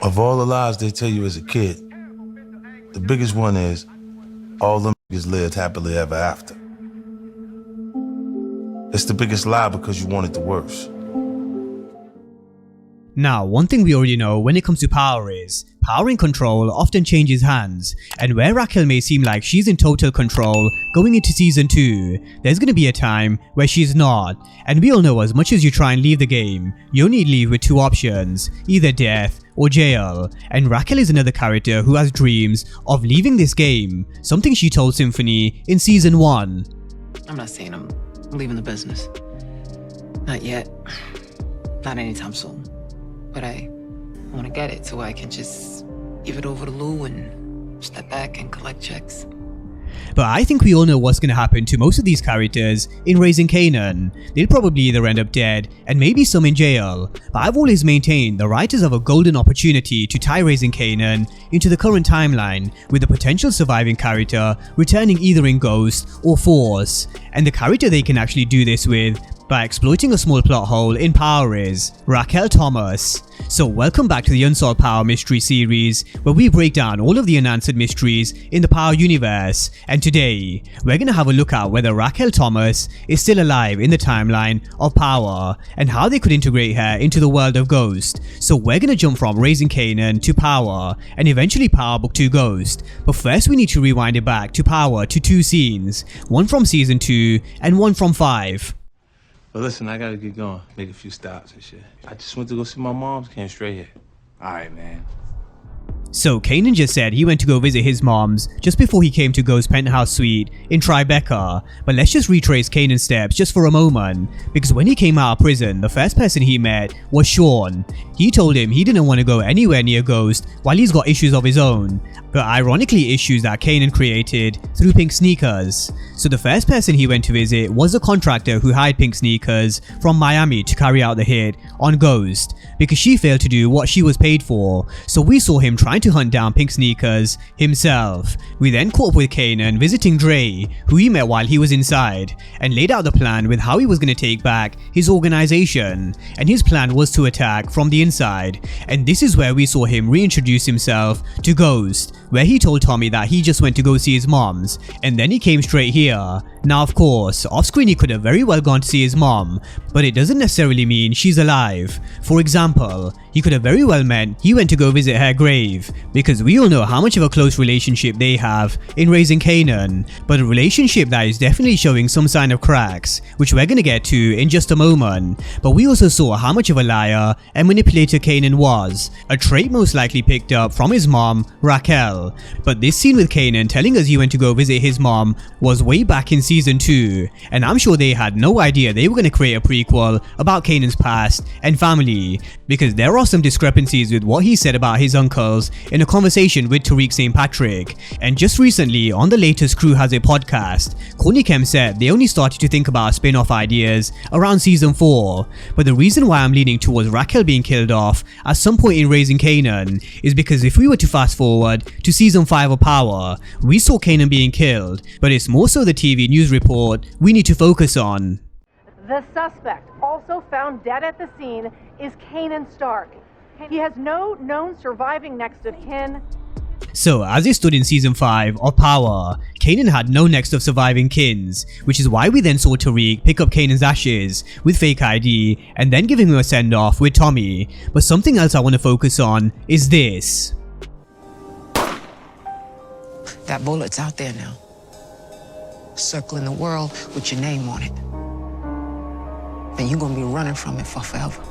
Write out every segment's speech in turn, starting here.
Of all the lies they tell you as a kid, the biggest one is all them niggas lived happily ever after. It's the biggest lie because you want it the worst. Now, one thing we already know when it comes to power is, power and control often changes hands, and where Raquel may seem like she's in total control going into season 2, there's gonna be a time where she's not, and we all know as much as you try and leave the game, you only leave with 2 options, either death or jail, and Raquel is another character who has dreams of leaving this game, something she told Symphony in season 1. I'm not saying I'm leaving the business. Not yet. Not anytime soon. But I want to get it so I can just give it over to Lou and step back and collect checks. But I think we all know what's gonna happen to most of these characters in Raising Kanan. They'll probably either end up dead and maybe some in jail, but I've always maintained the writers have a golden opportunity to tie Raising Kanan into the current timeline, with the potential surviving character returning either in Ghost or Force, and the character they can actually do this with by exploiting a small plot hole in power is Raquel Thomas. So welcome back to the Unsolved Power Mystery series, where we break down all of the unanswered mysteries in the Power universe, and today we're gonna have a look at whether Raquel Thomas is still alive in the timeline of Power and how they could integrate her into the world of Ghost. So we're gonna jump from Raising Kanan to Power and eventually Power Book 2 Ghost, but first we need to rewind it back to Power to 2 scenes, one from season 2 and one from 5. But listen, I gotta get going, make a few stops and shit. I just went to go see my mom, came straight here. All right, man. So Kanan just said he went to go visit his mom's just before he came to Ghost's penthouse suite in Tribeca, but let's just retrace Kanan's steps just for a moment, because when he came out of prison, the first person he met was Sean. He told him he didn't want to go anywhere near Ghost while he's got issues of his own, but ironically issues that Kanan created through pink sneakers. So the first person he went to visit was a contractor who hired pink sneakers from Miami to carry out the hit on Ghost, because she failed to do what she was paid for, so we saw him trying to hunt down pink sneakers himself. We then caught up with Kanan visiting Dre, who he met while he was inside, and laid out the plan with how he was going to take back his organization, and his plan was to attack from the inside, and this is where we saw him reintroduce himself to Ghost, where he told Tommy that he just went to go see his mom's, and then he came straight here. Now of course, off screen he could have very well gone to see his mom, but it doesn't necessarily mean she's alive. For example, he could have very well meant he went to go visit her grave, because we all know how much of a close relationship they have in Raising Kanan, but a relationship that is definitely showing some sign of cracks, which we're gonna get to in just a moment. But we also saw how much of a liar and manipulator Kanan was, a trait most likely picked up from his mom, Raquel. But this scene with Kanan telling us he went to go visit his mom was way back in season 2, and I'm sure they had no idea they were gonna create a prequel about Kanan's past and family, because there are some discrepancies with what he said about his uncles in a conversation with Tariq St. Patrick. And just recently on the latest Crew Has It podcast, Courtney Kemp said they only started to think about spin-off ideas around season 4, but the reason why I'm leaning towards Raquel being killed off at some point in Raising Kanan is because if we were to fast forward to season 5 of Power, we saw Kanan being killed, but it's more so the TV news report we need to focus on. The suspect, also found dead at the scene, is Kanan Stark. He has no known surviving next of kin. So, as it stood in season 5 of Power, Kanan had no next of surviving kins, which is why we then saw Tariq pick up Kanan's ashes with fake ID and then give him a send-off with Tommy. But something else I want to focus on is this. That bullet's out there now, circling the world with your name on it. And you're gonna be running from it for forever.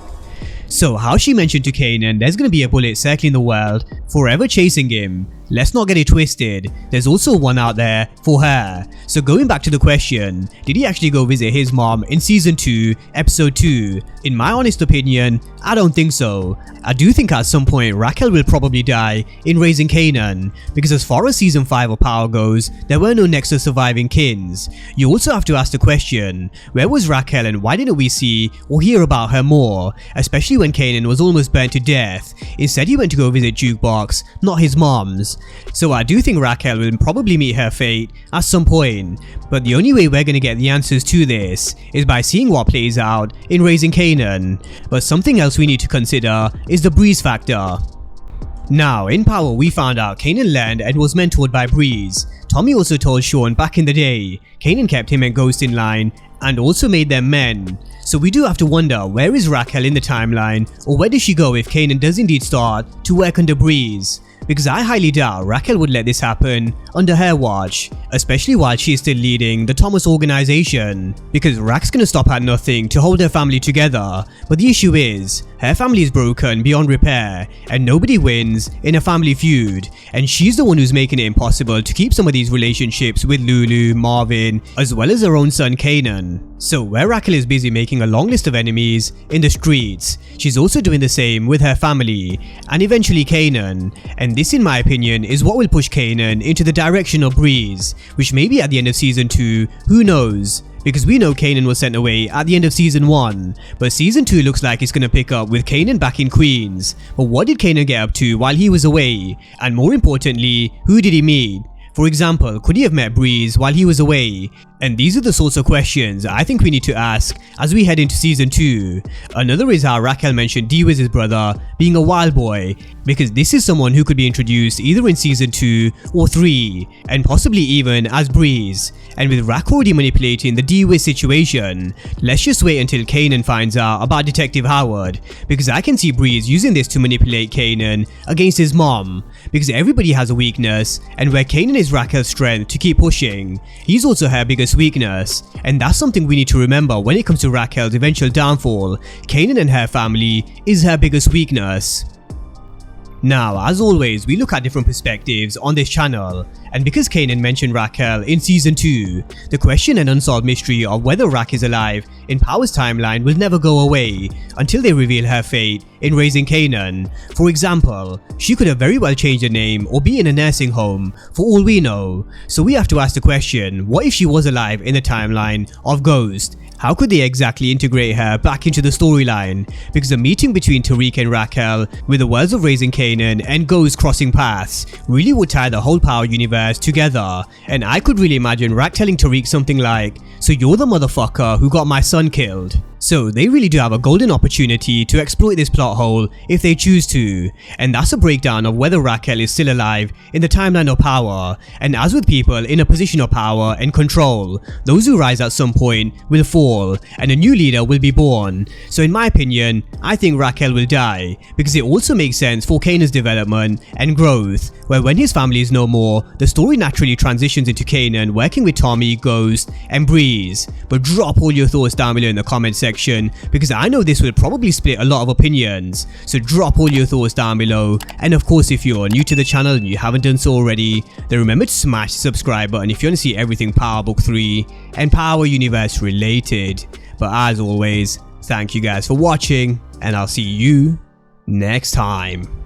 So how she mentioned to Kanan there's gonna be a bullet circling the world, forever chasing him. Let's not get it twisted, there's also one out there for her. So going back to the question, did he actually go visit his mom in season 2, episode 2? In my honest opinion, I don't think so. I do think at some point Raquel will probably die in Raising Kanan, because as far as season 5 of Power goes, there were no next of surviving kins. You also have to ask the question, where was Raquel and why didn't we see or hear about her more, especially when Kanan was almost burnt to death. Instead he went to go visit Jukebox, not his mom's. So I do think Raquel will probably meet her fate at some point, but the only way we're gonna get the answers to this is by seeing what plays out in Raising Kanan. But something else we need to consider is the breeze factor. Now, in Power, we found out Kanan learned and was mentored by Breeze. Tommy also told Sean back in the day, Kanan kept him and Ghost in line and also made them men. So we do have to wonder, where is Raquel in the timeline, or where does she go if Kanan does indeed start to work under Breeze? Because I highly doubt Raquel would let this happen under her watch, especially while she is still leading the Thomas organization, because Raquel's gonna stop at nothing to hold her family together. But the issue is, her family is broken beyond repair and nobody wins in a family feud, and she's the one who's making it impossible to keep some of these relationships with Lulu, Marvin, as well as her own son Kanan. So where Raquel is busy making a long list of enemies in the streets, she's also doing the same with her family and eventually Kanan, and this in my opinion is what will push Kanan into the direction of Breeze, which may be at the end of season 2, who knows? Because we know Kanan was sent away at the end of season 1, but season 2 looks like it's gonna pick up with Kanan back in Queens. But what did Kanan get up to while he was away? And more importantly, who did he meet? For example, could he have met Breeze while he was away? And these are the sorts of questions I think we need to ask as we head into season 2. Another is how Raquel mentioned D-Wiz's brother being a wild boy, because this is someone who could be introduced either in season 2 or 3, and possibly even as Breeze. And with Raquel already manipulating the D-Wiz situation, let's just wait until Kanan finds out about Detective Howard, because I can see Breeze using this to manipulate Kanan against his mom, because everybody has a weakness, and where Kanan is Raquel's strength to keep pushing, he's also her biggest weakness, and that's something we need to remember when it comes to Raquel's eventual downfall. Kanan and her family is her biggest weakness. Now, as always, we look at different perspectives on this channel, and because Kanan mentioned Raquel in season 2, the question and unsolved mystery of whether Raquel is alive in Power's timeline will never go away until they reveal her fate in Raising Kanan. For example, she could have very well changed her name or be in a nursing home for all we know. So we have to ask the question, what if she was alive in the timeline of Ghost? How could they exactly integrate her back into the storyline? Because the meeting between Tariq and Raquel, with the worlds of Raising Kanan and Ghost crossing paths, really would tie the whole Power universe together. And I could really imagine Raquel telling Tariq something like, "So you're the motherfucker who got my son killed." So they really do have a golden opportunity to exploit this plot hole if they choose to, and that's a breakdown of whether Raquel is still alive in the timeline of Power. And as with people in a position of power and control, those who rise at some point will fall and a new leader will be born. So in my opinion, I think Raquel will die, because it also makes sense for Kanan's development and growth, where when his family is no more, the story naturally transitions into Kanan working with Tommy, Ghost and Breeze. But drop all your thoughts down below in the comment section, because I know this will probably split a lot of opinions. So drop all your thoughts down below, and of course if you're new to the channel and you haven't done so already, then remember to smash the subscribe button if you want to see everything Power Book 3 and Power Universe related. But as always, thank you guys for watching, and I'll see you next time.